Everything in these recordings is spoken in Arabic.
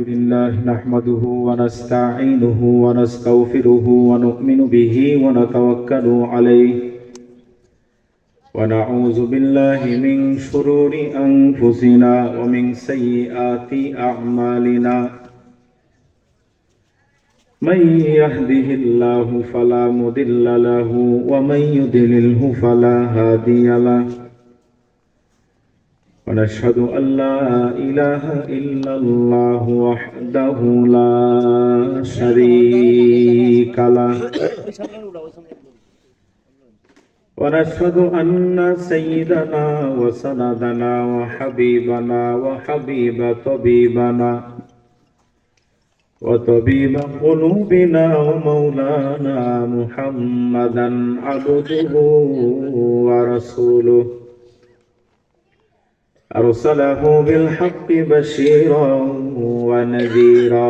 لله نحمده ونستعينه ونستغفره ونؤمن به ونتوكل عليه ونعوذ بالله من شرور أنفسنا ومن سيئات أعمالنا من يهده الله فلا مضل له ومن يضلله فلا هادي له ونشهد أن لا إله إلا الله وحده لا شريك له ونشهد أن سيدنا وسندنا وحبيبنا وحبيب طبيبنا وطبيب قلوبنا ومولانا محمدا عبده ورسوله أرسله بالحق بشيرا ونذيرا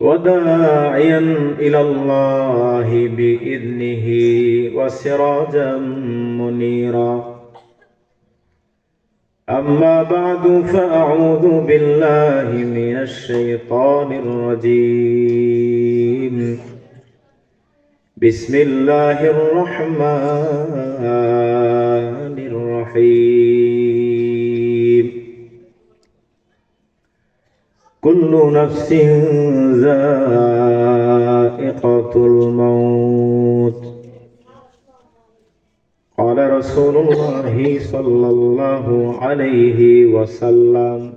وداعيا إلى الله بإذنه وسراجا منيرا أما بعد فأعوذ بالله من الشيطان الرجيم بسم الله الرحمن الرحيم كل نفس ذائقة الموت قال رسول الله صلى الله عليه وسلم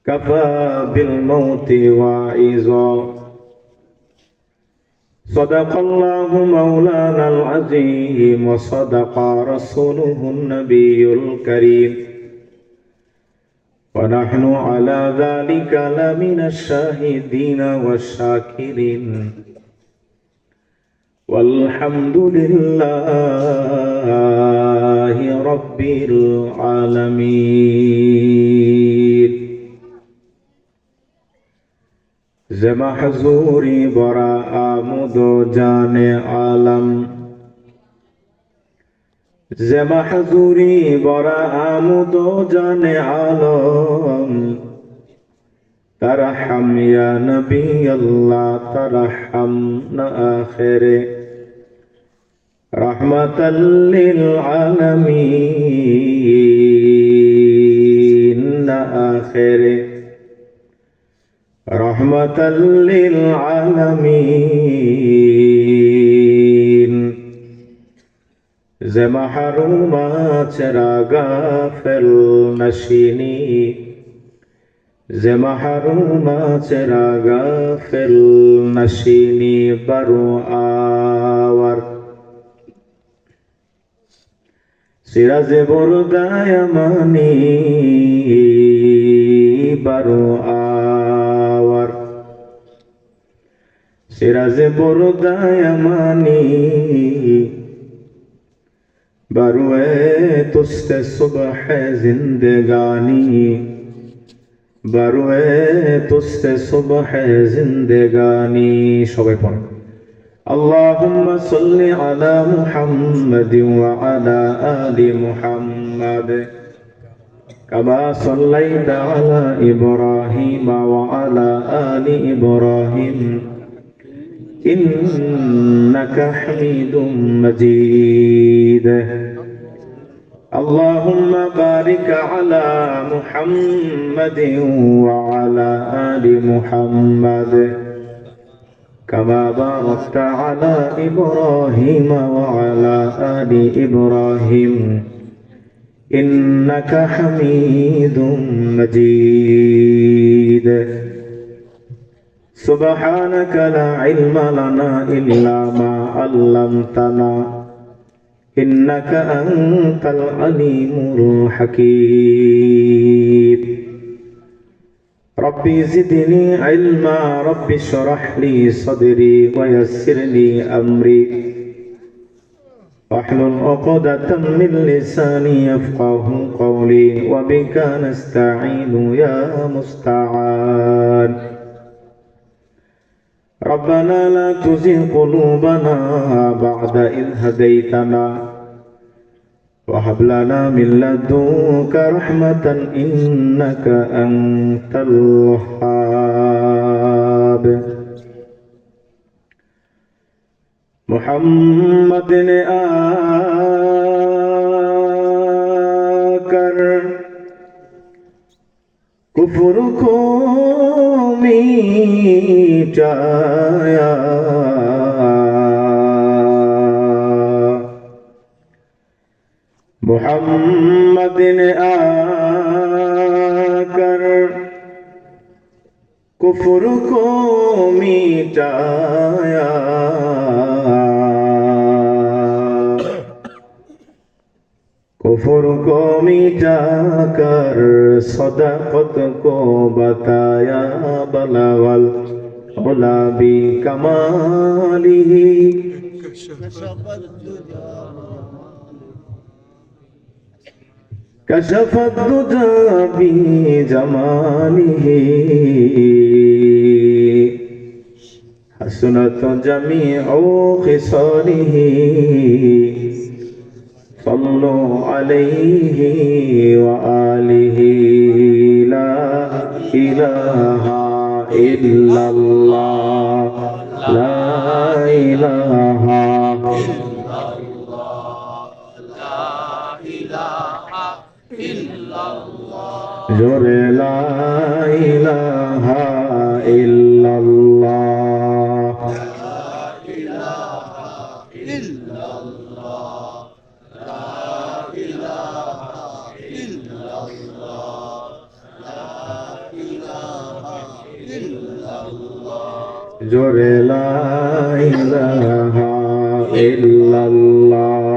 كفى بالموت واعظا صدق الله مولانا العظيم وصدق رسوله النبي الكريم ونحن على ذلك لمن الشاهدين والشاكرين والحمد لله رب العالمين زما حضوری برا آمد و جان عالم زما حضوری برا آمد و جان عالم ترحم یا نبی اللہ ترحمنا آخر رحمتا للعالمین آخر رحمتا للعالمین ز محرومات چرا غافل نشینی ز محرومات چرا غافل نشینی برو آور سراز بردای مانی برو آور سراز بردای مانی بروے تست صبح زندگانی بروے تست صبح زندگانی সবাই পড়ো اللهم صل على محمد وعلى آل محمد كما صليت على إبراهيم وعلى آل إبراهيم إنك حميد مجيد اللهم بارك على محمد وعلى آل محمد كما باركت على إبراهيم وعلى آل إبراهيم إنك حميد مجيد سبحانك لا علم لنا إلا ما علمتنا إنك أنت العليم الحكيم ربي زدني علما ربي اشرح لي صدري ويسر لي أمري واحلل عقدة من لساني يفقه قولي وبك نستعين يا مستعان ربنا لا تزغ قلوبنا بعد إذ هديتنا وهب لنا من لدنك رحمة إنك أنت الوهاب محمد आकर कुफ्र को मिटाया मोहम्मद ने आकर कुफ्र को मिटाया कुफ्र को मिटाकर सदाकत को बताया बलावल उला बी कमालिही कशफ दुजा बी जमालिही हसनत जमीउ खिसालिही सल्लु अलैहि व आलिहि ला इलाहा इल्लल्लाह ला इलाहा इल्लल्लाह जोरे ला इलाहा इल्लल्लाह जोरे ला इलाहा इल्लल्लाह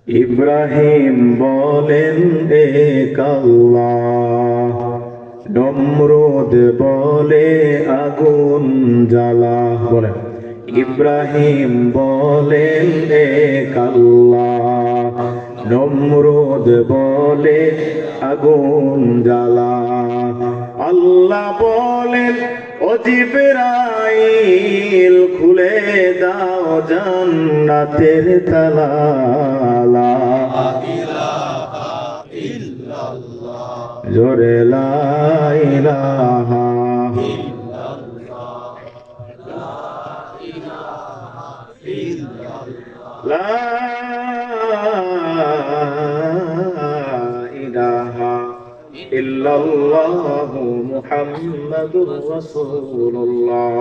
ইব্রাহিম বলেন এক আল্লাহ নমরুদ বলে আগুন জ্বালা বলেন ইব্রাহিম বলেন এক আল্লাহ নমরুদ বলে আগুন জ্বালা আল্লাহ বলেন ও জিবরাইল খুলে দাও জান্নাতের তালা লা ইলাহা ইল্লাল্লাহ জোরে লা ইলাহা ইল্লাল্লাহ লা ইলাহা ইল্লাল্লাহ লা ইলাহা ইল্লাল্লাহু মুহাম্মাদুর রাসূলুল্লাহ